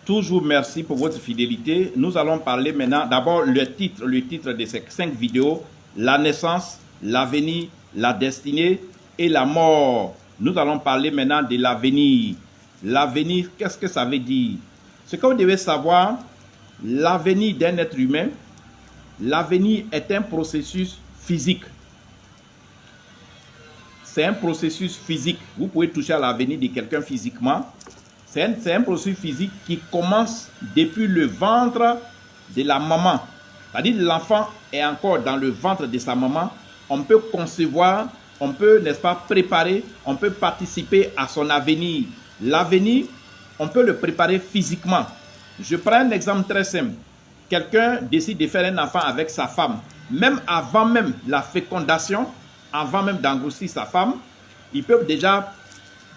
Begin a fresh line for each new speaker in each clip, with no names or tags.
Toujours merci pour votre fidélité. Nous allons parler maintenant, d'abord le titre de ces 5 vidéos, la naissance, l'avenir, la destinée et la mort. Nous allons parler maintenant de l'avenir. L'avenir, qu'est-ce que ça veut dire? Ce que vous devez savoir, l'avenir d'un être humain, l'avenir est un processus physique. C'est un processus physique. Vous pouvez toucher à l'avenir de quelqu'un physiquement. C'est un processus physique qui commence depuis le ventre de la maman. C'est-à-dire que l'enfant est encore dans le ventre de sa maman. On peut concevoir, on peut, n'est-ce pas, préparer, on peut participer à son avenir. L'avenir, on peut le préparer physiquement. Je prends un exemple très simple. Quelqu'un décide de faire un enfant avec sa femme. Même avant même la fécondation, avant même d'engrossir sa femme, ils peuvent déjà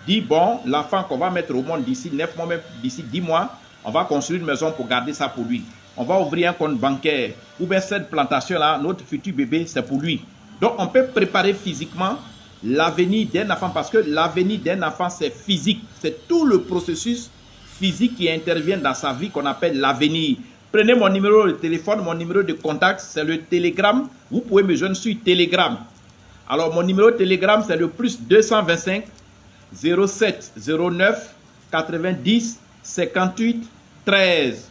dire, bon, l'enfant qu'on va mettre au monde d'ici 9 mois, même d'ici 10 mois, on va construire une maison pour garder ça pour lui. On va ouvrir un compte bancaire. Ou bien cette plantation-là, notre futur bébé, c'est pour lui. Donc, on peut préparer physiquement l'avenir d'un enfant parce que l'avenir d'un enfant, c'est physique. C'est tout le processus physique qui intervient dans sa vie qu'on appelle l'avenir. Prenez mon numéro de téléphone, mon numéro de contact, c'est le Telegram. Vous pouvez me joindre sur Telegram. Alors, mon numéro de Telegram, c'est le plus 225 07 09 90 58 13.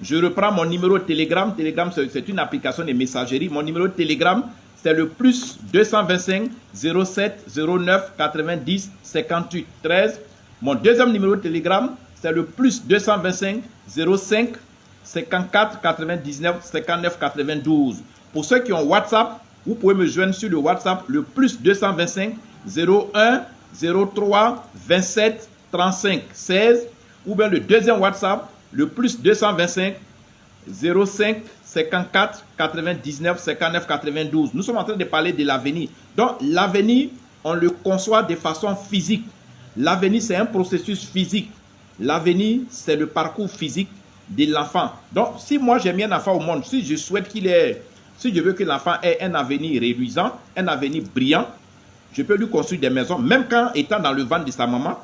Je reprends mon numéro de Telegram. Telegram, c'est une application de messagerie. Mon numéro de Telegram, c'est le plus 225 07 09 90 58 13. Mon deuxième numéro de Telegram, c'est le plus 225 05 54 99 59 92. Pour ceux qui ont WhatsApp, vous pouvez me joindre sur le WhatsApp, le plus 225 01 03 27 35 16, ou bien le deuxième WhatsApp, le plus 225 05 54 99 59 92. Nous sommes en train de parler de l'avenir. Donc l'avenir, on le conçoit de façon physique. L'avenir, c'est un processus physique. L'avenir, c'est le parcours physique de l'enfant. Donc si moi j'ai mis un enfant au monde, si je souhaite si je veux que l'enfant ait un avenir réluisant, un avenir brillant, je peux lui construire des maisons, même quand étant dans le ventre de sa maman,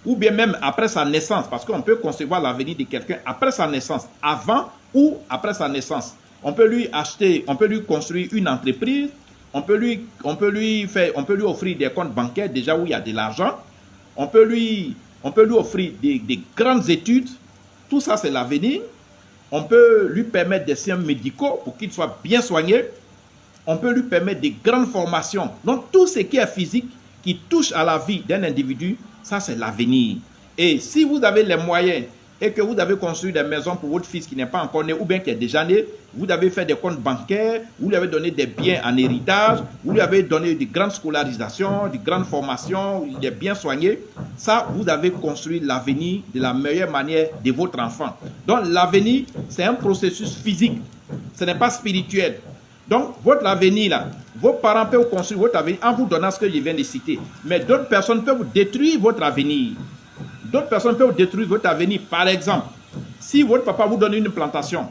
ou bien même après sa naissance, parce qu'on peut concevoir l'avenir de quelqu'un après sa naissance, avant ou après sa naissance. On peut lui acheter, on peut lui construire une entreprise, on peut lui offrir des comptes bancaires déjà où il y a de l'argent, on peut lui offrir des grandes études. Tout ça, c'est l'avenir. On peut lui permettre des soins médicaux pour qu'il soit bien soigné. On peut lui permettre des grandes formations. Donc, tout ce qui est physique, qui touche à la vie d'un individu, ça, c'est l'avenir. Et si vous avez les moyens et que vous avez construit des maisons pour votre fils qui n'est pas encore né ou bien qui est déjà né, vous avez fait des comptes bancaires, vous lui avez donné des biens en héritage, vous lui avez donné de grandes scolarisations, de grandes formations, il est bien soigné. Ça, vous avez construit l'avenir de la meilleure manière de votre enfant. Donc, l'avenir, c'est un processus physique. Ce n'est pas spirituel. Donc, votre avenir, là, vos parents peuvent construire votre avenir en vous donnant ce que je viens de citer. Mais d'autres personnes peuvent détruire votre avenir. D'autres personnes peuvent détruire votre avenir. Par exemple, si votre papa vous donne une plantation,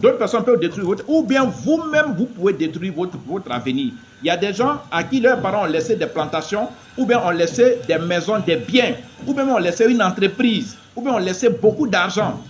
d'autres personnes peuvent détruire votre... Ou bien vous-même, vous pouvez détruire votre avenir. Il y a des gens à qui leurs parents ont laissé des plantations, ou bien ont laissé des maisons, des biens, ou bien ont laissé une entreprise, ou bien ont laissé beaucoup d'argent.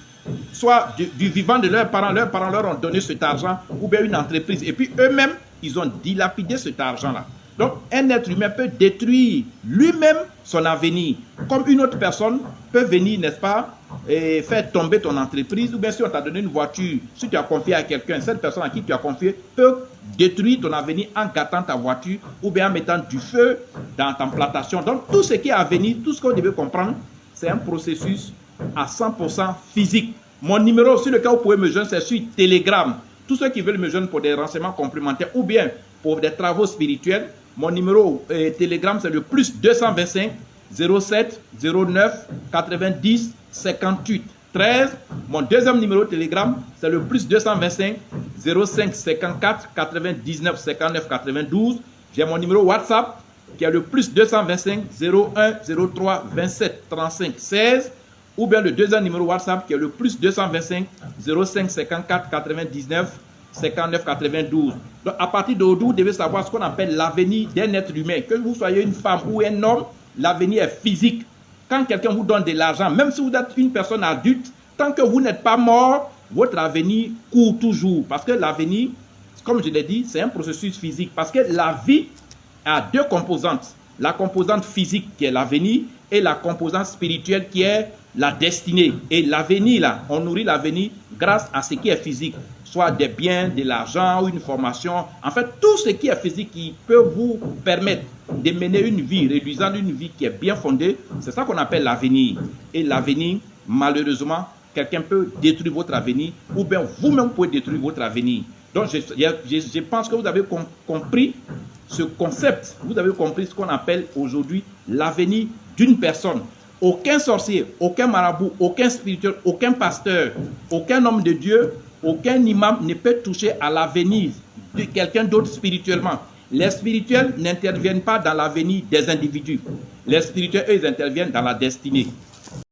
Soit du vivant de leurs parents leur ont donné cet argent, ou bien une entreprise. Et puis eux-mêmes, ils ont dilapidé cet argent-là. Donc, un être humain peut détruire lui-même son avenir. Comme une autre personne peut venir, n'est-ce pas, et faire tomber ton entreprise. Ou bien si on t'a donné une voiture, si tu as confié à quelqu'un, cette personne à qui tu as confié peut détruire ton avenir en gâtant ta voiture ou bien en mettant du feu dans ta plantation. Donc, tout ce qui est à venir, tout ce qu'on devait comprendre, c'est un processus à 100% physique. Mon numéro, sur lequel vous pouvez me joindre, c'est sur Telegram. Tous ceux qui veulent me joindre pour des renseignements complémentaires ou bien pour des travaux spirituels, mon numéro Telegram, c'est le plus 225 07 09 90 58 13. Mon deuxième numéro Telegram, c'est le plus 225 05 54 99 59 92. J'ai mon numéro WhatsApp qui est le plus 225 01 03 27 35 16. Ou bien le deuxième numéro WhatsApp qui est le plus 225 05 54 99 59 92. Donc à partir d'aujourd'hui, vous devez savoir ce qu'on appelle l'avenir d'un être humain. Que vous soyez une femme ou un homme, l'avenir est physique. Quand quelqu'un vous donne de l'argent, même si vous êtes une personne adulte, tant que vous n'êtes pas mort, votre avenir court toujours. Parce que l'avenir, comme je l'ai dit, c'est un processus physique. Parce que la vie a deux composantes. La composante physique qui est l'avenir et la composante spirituelle qui est la destinée. Et l'avenir, là, on nourrit l'avenir grâce à ce qui est physique. Soit des biens, de l'argent ou une formation. En fait, tout ce qui est physique qui peut vous permettre de mener une vie réduisante, une vie qui est bien fondée, c'est ça qu'on appelle l'avenir. Et l'avenir, malheureusement, quelqu'un peut détruire votre avenir ou bien vous-même pouvez détruire votre avenir. Donc, je pense que vous avez compris ce concept. Vous avez compris ce qu'on appelle aujourd'hui l'avenir d'une personne. Aucun sorcier, aucun marabout, aucun spirituel, aucun pasteur, aucun homme de Dieu, aucun imam ne peut toucher à l'avenir de quelqu'un d'autre spirituellement. Les spirituels n'interviennent pas dans l'avenir des individus. Les spirituels, eux, ils interviennent dans la destinée.